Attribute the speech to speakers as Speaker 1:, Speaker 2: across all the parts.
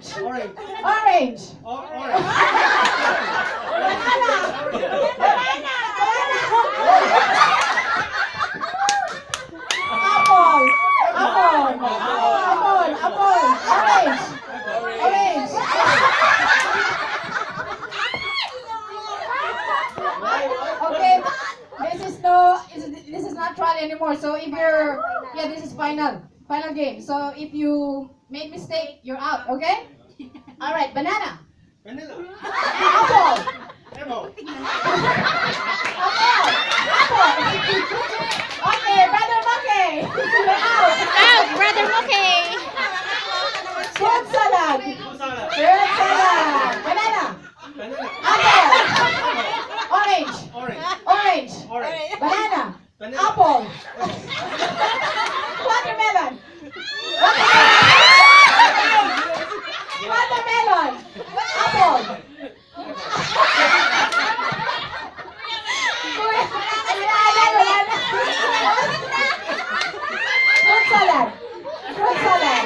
Speaker 1: Orange.
Speaker 2: Orange.
Speaker 1: Orange.
Speaker 2: Orange.
Speaker 1: Banana. Banana. Apple. Apple. Apple. Apple. Orange. Orange. Okay. This is not trial anymore. So if you're this is final game. So if you made mistake, you're out. Okay. All right. Banana.
Speaker 2: Vanilla.
Speaker 1: Apple.
Speaker 2: Apple.
Speaker 1: Apple. Okay, Brother Monkey. You're out.
Speaker 3: Out, Brother Monkey.
Speaker 1: Fruit salad.
Speaker 2: Fruit salad.
Speaker 1: Fruit salad. Banana.
Speaker 2: Banana.
Speaker 1: Apple. Orange.
Speaker 2: Orange.
Speaker 1: Orange.
Speaker 2: Orange.
Speaker 1: Banana.
Speaker 2: Banana.
Speaker 1: Apple. Watermelon. Watermelon. Apple. Fruit salad. Fruit salad.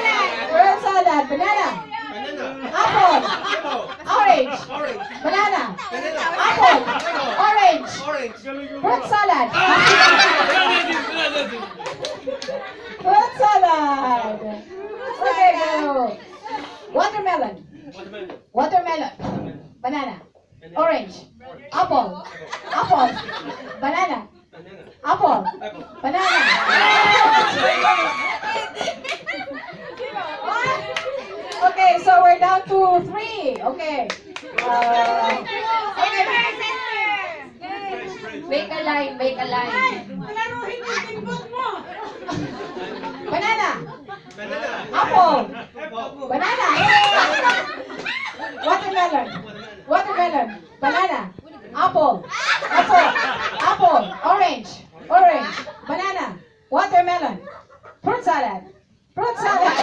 Speaker 1: Fruit salad. Banana.
Speaker 2: Banana.
Speaker 1: Apple.
Speaker 2: Apple.
Speaker 1: Orange.
Speaker 2: Orange.
Speaker 1: Banana.
Speaker 2: Banana.
Speaker 1: Apple. Orange.
Speaker 2: Orange.
Speaker 1: Fruit salad. Fruit salad. Okay, go. Watermelon.
Speaker 2: Watermelon.
Speaker 1: Watermelon. Banana. Orange. Apple. Apple. Banana.
Speaker 2: Banana.
Speaker 1: Apple.
Speaker 2: Apple.
Speaker 1: Banana. Okay, so we're down to 3. Okay. Okay. Make a line. Make a line. Banana.
Speaker 2: Banana.
Speaker 1: Apple.
Speaker 2: Apple.
Speaker 1: Banana. Watermelon. Watermelon. Banana. Apple. Apple. Apple. Orange. Orange. Banana. Watermelon. Fruit salad. Fruit salad.